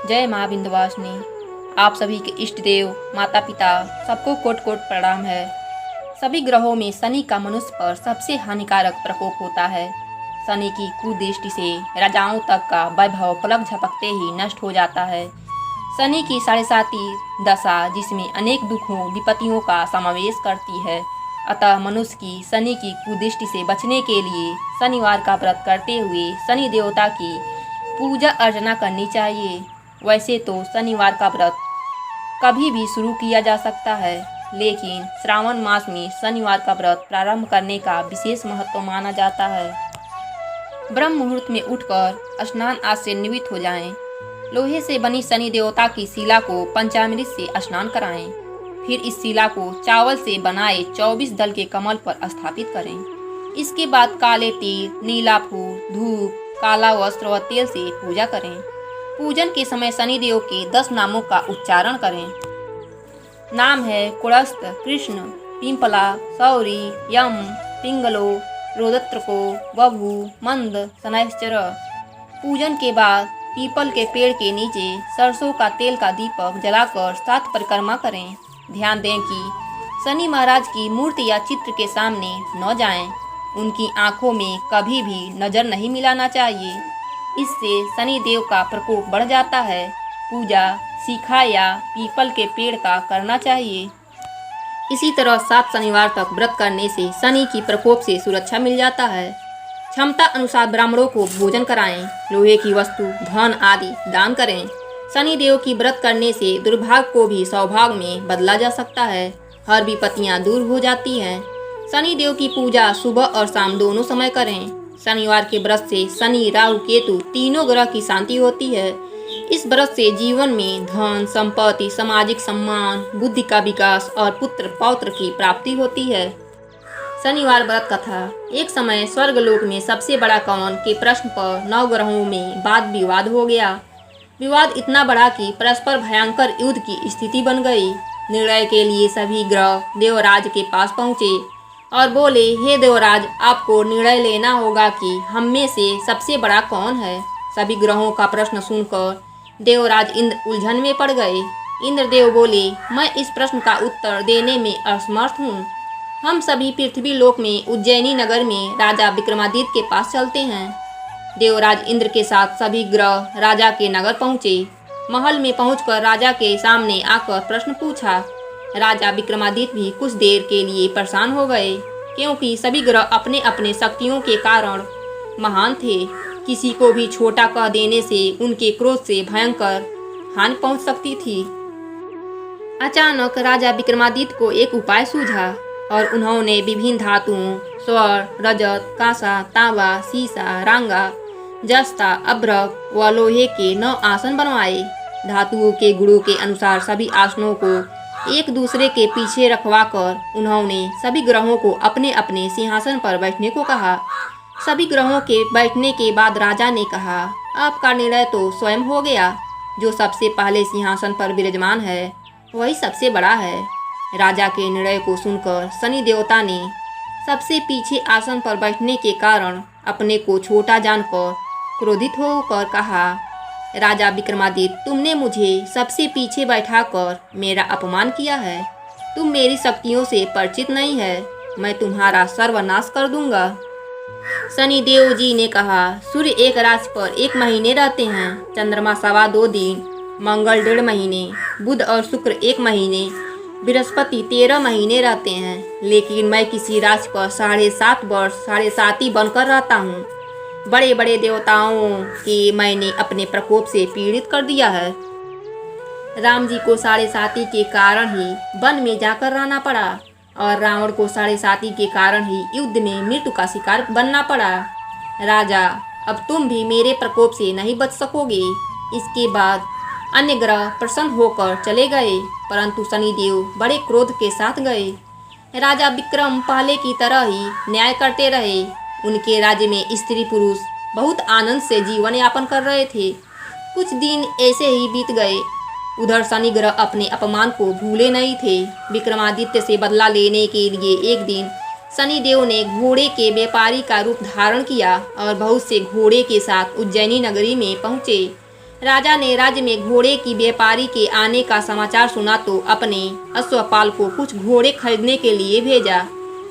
जय माँ विंध्यवासिनी। आप सभी के इष्ट देव, माता पिता सबको कोट कोट प्रणाम है। सभी ग्रहों में शनि का मनुष्य पर सबसे हानिकारक प्रकोप होता है। शनि की कुदृष्टि से राजाओं तक का वैभव पलक झपकते ही नष्ट हो जाता है। शनि की 7.5 दशा जिसमें अनेक दुखों विपत्तियों का समावेश करती है। अतः मनुष्य की शनि की कुदृष्टि से बचने के लिए शनिवार का व्रत करते हुए शनि देवता की पूजा अर्चना करनी चाहिए। वैसे तो शनिवार का व्रत कभी भी शुरू किया जा सकता है, लेकिन श्रावण मास में शनिवार का व्रत प्रारंभ करने का विशेष महत्व माना जाता है। ब्रह्म मुहूर्त में उठकर स्नान आदि से निवृत्त हो जाएं। लोहे से बनी शनि देवता की शिला को पंचामृत से स्नान कराएं। फिर इस शिला को चावल से बनाए 24 दल के कमल पर स्थापित करें। इसके बाद काले तिल, नीला फूल, धूप, काला वस्त्र व तेल से पूजा करें। पूजन के समय शनिदेव के 10 नामों का उच्चारण करें। नाम है कुड़स्त, कृष्ण, पिंपला, सौरी, यम, पिंगलो, रोदत्रको, बभू, मंद, शनैश्चर। पूजन के बाद पीपल के पेड़ के नीचे सरसों का तेल का दीपक जलाकर 7 परिक्रमा करें। ध्यान दें कि शनि महाराज की मूर्ति या चित्र के सामने न जाएं। उनकी आंखों में कभी भी नजर नहीं मिलाना चाहिए, इससे शनि देव का प्रकोप बढ़ जाता है। पूजा सीखा या पीपल के पेड़ का करना चाहिए। इसी तरह 7 शनिवार तक व्रत करने से शनि की प्रकोप से सुरक्षा मिल जाता है। क्षमता अनुसार ब्राह्मणों को भोजन कराएं। लोहे की वस्तु, धन आदि दान करें। शनि देव की व्रत करने से दुर्भाग्य को भी सौभाग्य में बदला जा सकता है। हर विपत्तियां दूर हो जाती हैं। शनि देव की पूजा सुबह और शाम दोनों समय करें। शनिवार के व्रत से शनि, राहु, केतु तीनों ग्रह की शांति होती है। इस व्रत से जीवन में धन, संपत्ति, सामाजिक सम्मान, बुद्धि का विकास और पुत्र पौत्र की प्राप्ति होती है। शनिवार व्रत कथा। एक समय स्वर्गलोक में सबसे बड़ा कौन के प्रश्न पर 9 ग्रहों में वाद विवाद हो गया। विवाद इतना बड़ा कि परस्पर भयंकर युद्ध की स्थिति बन गई। निर्णय के लिए सभी ग्रह देवराज के पास पहुँचे और बोले, हे देवराज, आपको निर्णय लेना होगा कि हम में से सबसे बड़ा कौन है। सभी ग्रहों का प्रश्न सुनकर देवराज इंद्र उलझन में पड़ गए। इंद्रदेव बोले, मैं इस प्रश्न का उत्तर देने में असमर्थ हूँ। हम सभी पृथ्वी लोक में उज्जैनी नगर में राजा विक्रमादित्य के पास चलते हैं। देवराज इंद्र के साथ सभी ग्रह राजा के नगर पहुँचे। महल में पहुंचकर राजा के सामने आकर प्रश्न पूछा। राजा विक्रमादित्य भी कुछ देर के लिए परेशान हो गए, क्योंकि सभी ग्रह अपने अपने शक्तियों के कारण महान थे। किसी को भी छोटा कह देने से उनके क्रोध से भयंकर हानि पहुंच सकती थी। अचानक राजा विक्रमादित्य को एक उपाय सूझा और उन्होंने विभिन्न धातुओं स्वर्ण, रजत, कांसा, तांबा, सीसा, रांगा, जस्ता, अभ्रक व लोहे के 9 आसन बनवाए। धातुओं के गुणों के अनुसार सभी आसनों को एक दूसरे के पीछे रखवाकर उन्होंने सभी ग्रहों को अपने अपने सिंहासन पर बैठने को कहा। सभी ग्रहों के बैठने के बाद राजा ने कहा, आपका निर्णय तो स्वयं हो गया। जो सबसे पहले सिंहासन पर विराजमान है वही सबसे बड़ा है। राजा के निर्णय को सुनकर शनि देवता ने सबसे पीछे आसन पर बैठने के कारण अपने को छोटा जानकर क्रोधित होकर कहा, राजा विक्रमादित्य, तुमने मुझे सबसे पीछे बैठाकर मेरा अपमान किया है। तुम मेरी शक्तियों से परिचित नहीं है। मैं तुम्हारा सर्वनाश कर दूंगा। शनि देव जी ने कहा, सूर्य एक राशि पर 1 महीने रहते हैं, चंद्रमा 2.25 दिन, मंगल 1.5 महीने, बुध और शुक्र 1 महीने, बृहस्पति 13 महीने रहते हैं। लेकिन मैं किसी राशि पर 7.5 वर्ष 7.5 ही बनकर रहता हूँ। बड़े बड़े देवताओं के मैंने अपने प्रकोप से पीड़ित कर दिया है। राम जी को 7.5 के कारण ही वन में जाकर रहना पड़ा और रावण को 7.5 के कारण ही युद्ध में मृत्यु का शिकार बनना पड़ा। राजा, अब तुम भी मेरे प्रकोप से नहीं बच सकोगे। इसके बाद अन्य ग्रह प्रसन्न होकर चले गए, परंतु शनिदेव बड़े क्रोध के साथ गए। राजा विक्रम पहले की तरह ही न्याय करते रहे। उनके राज्य में स्त्री पुरुष बहुत आनंद से जीवन यापन कर रहे थे। कुछ दिन ऐसे ही बीत गए। उधर शनि ग्रह अपने अपमान को भूले नहीं थे। विक्रमादित्य से बदला लेने के लिए एक दिन शनिदेव ने घोड़े के व्यापारी का रूप धारण किया और बहुत से घोड़े के साथ उज्जैनी नगरी में पहुँचे। राजा ने राज्य में घोड़े की व्यापारी के आने का समाचार सुना तो अपने अश्वपाल को कुछ घोड़े खरीदने के लिए भेजा।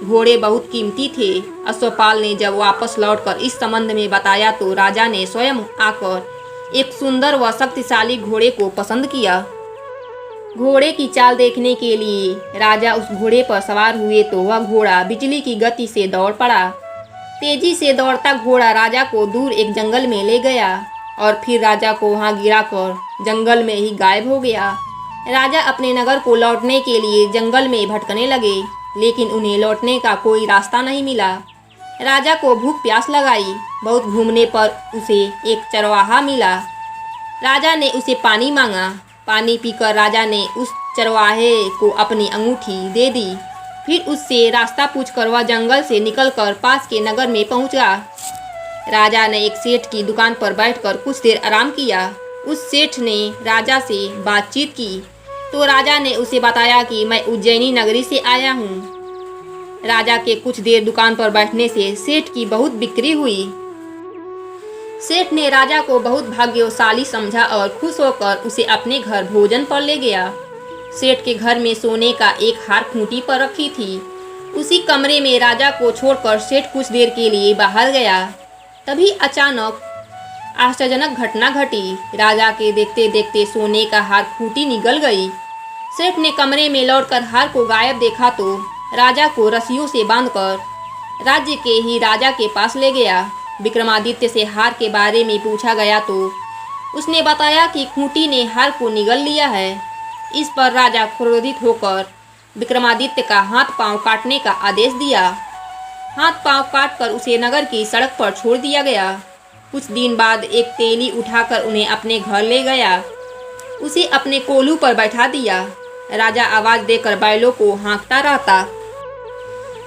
घोड़े बहुत कीमती थे। अश्वपाल ने जब वापस लौटकर इस संबंध में बताया तो राजा ने स्वयं आकर एक सुंदर व शक्तिशाली घोड़े को पसंद किया। घोड़े की चाल देखने के लिए राजा उस घोड़े पर सवार हुए तो वह घोड़ा बिजली की गति से दौड़ पड़ा। तेजी से दौड़ता घोड़ा राजा को दूर एक जंगल में ले गया और फिर राजा को वहां गिराकर जंगल में ही गायब हो गया। राजा अपने नगर को लौटने के लिए जंगल में भटकने लगे, लेकिन उन्हें लौटने का कोई रास्ता नहीं मिला। राजा को भूख प्यास लगाई। बहुत घूमने पर उसे एक चरवाहा मिला। राजा ने उसे पानी मांगा। पानी पीकर राजा ने उस चरवाहे को अपनी अंगूठी दे दी। फिर उससे रास्ता पूछकर वह जंगल से निकलकर पास के नगर में पहुंचा। राजा ने एक सेठ की दुकान पर बैठकर कुछ देर आराम किया। उस सेठ ने राजा से बातचीत की तो राजा ने उसे बताया कि मैं उज्जैनी नगरी से आया हूँ। राजा के कुछ देर दुकान पर बैठने से सेठ की बहुत बिक्री हुई। सेठ ने राजा को बहुत भाग्यशाली समझा और खुश होकर उसे अपने घर भोजन पर ले गया। सेठ के घर में सोने का एक हार खूंटी पर रखी थी। उसी कमरे में राजा को छोड़कर सेठ कुछ देर के लिए बाहर गया। तभी अचानक आश्चर्यजनक घटना घटी। राजा के देखते देखते सोने का हार खूंटी निगल गई। सेठ ने कमरे में लौटकर हार को गायब देखा तो राजा को रस्सियों से बांधकर राज्य के ही राजा के पास ले गया। विक्रमादित्य से हार के बारे में पूछा गया तो उसने बताया कि खूंटी ने हार को निगल लिया है। इस पर राजा क्रोधित होकर विक्रमादित्य का हाथ पांव काटने का आदेश दिया। हाथ पांव काटकर उसे नगर की सड़क पर छोड़ दिया गया। कुछ दिन बाद एक तेली उठाकर उन्हें अपने घर ले गया। उसे अपने कोलू पर बैठा दिया। राजा आवाज देकर बैलों को हाँकता रहता।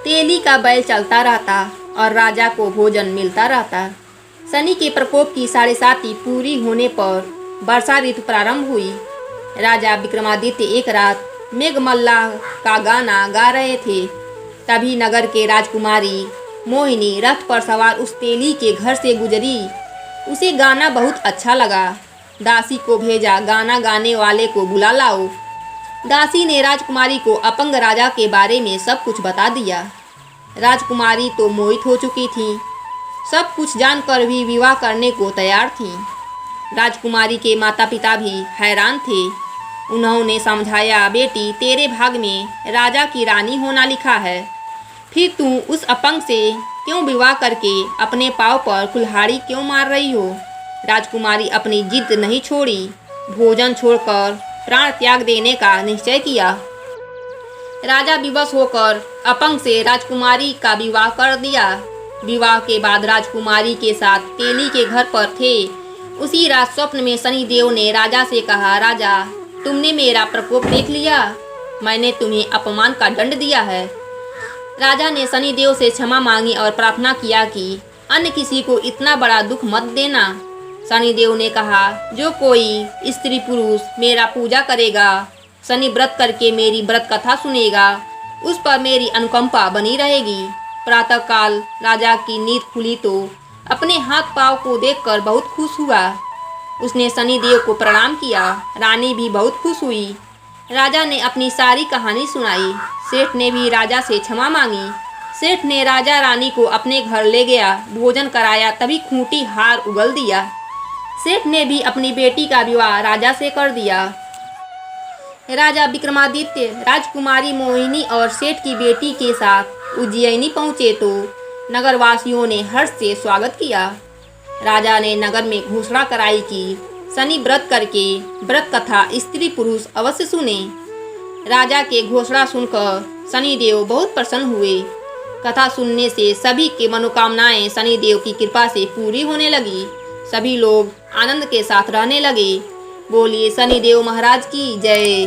तेली का बैल चलता रहता और राजा को भोजन मिलता रहता। शनि के प्रकोप की 7.5 पूरी होने पर वर्षा ऋतु प्रारंभ हुई। राजा विक्रमादित्य एक रात मेघमल्लाह का गाना गा रहे थे। तभी नगर के राजकुमारी मोहिनी रथ पर सवार उस तेली के घर से गुजरी। उसे गाना बहुत अच्छा लगा। दासी को भेजा, गाना गाने वाले को बुला लाओ। दासी ने राजकुमारी को अपंग राजा के बारे में सब कुछ बता दिया। राजकुमारी तो मोहित हो चुकी थी। सब कुछ जानकर भी विवाह करने को तैयार थी। राजकुमारी के माता पिता भी हैरान थे। उन्होंने समझाया, बेटी तेरे भाग में राजा की रानी होना लिखा है, फिर तू उस अपंग से क्यों विवाह करके अपने पाँव पर कुल्हाड़ी क्यों मार रही हो। राजकुमारी अपनी जिद नहीं छोड़ी। भोजन छोड़कर प्राण त्याग देने का निश्चय किया। राजा विवश होकर अपंग से राजकुमारी का विवाह कर दिया। विवाह के बाद राजकुमारी के साथ तेली के घर पर थे। उसी रात स्वप्न में शनिदेव ने राजा से कहा, राजा तुमने मेरा प्रकोप देख लिया। मैंने तुम्हें अपमान का दंड दिया है। राजा ने शनिदेव से क्षमा मांगी और प्रार्थना किया कि अन्य किसी को इतना बड़ा दुख मत देना। शनिदेव ने कहा, जो कोई स्त्री पुरुष मेरा पूजा करेगा, शनि व्रत करके मेरी व्रत कथा सुनेगा, उस पर मेरी अनुकंपा बनी रहेगी। प्रातःकाल राजा की नींद खुली तो अपने हाथ पांव को देखकर बहुत खुश हुआ। उसने शनिदेव को प्रणाम किया। रानी भी बहुत खुश हुई। राजा ने अपनी सारी कहानी सुनाई। सेठ ने भी राजा से क्षमा मांगी। सेठ ने राजा रानी को अपने घर ले गया, भोजन कराया, तभी खूंटी हार उगल दिया। सेठ ने भी अपनी बेटी का विवाह राजा से कर दिया। राजा विक्रमादित्य राजकुमारी मोहिनी और सेठ की बेटी के साथ उज्जैनी पहुँचे तो नगरवासियों ने हर्ष से स्वागत किया। राजा ने नगर में घोषणा कराई कि शनि व्रत करके व्रत कथा स्त्री पुरुष अवश्य सुने। राजा के घोषणा सुनकर शनिदेव बहुत प्रसन्न हुए। कथा सुनने से सभी की मनोकामनाएं शनिदेव की कृपा से पूरी होने लगी। सभी लोग आनंद के साथ रहने लगे। बोलिए शनिदेव महाराज की जय।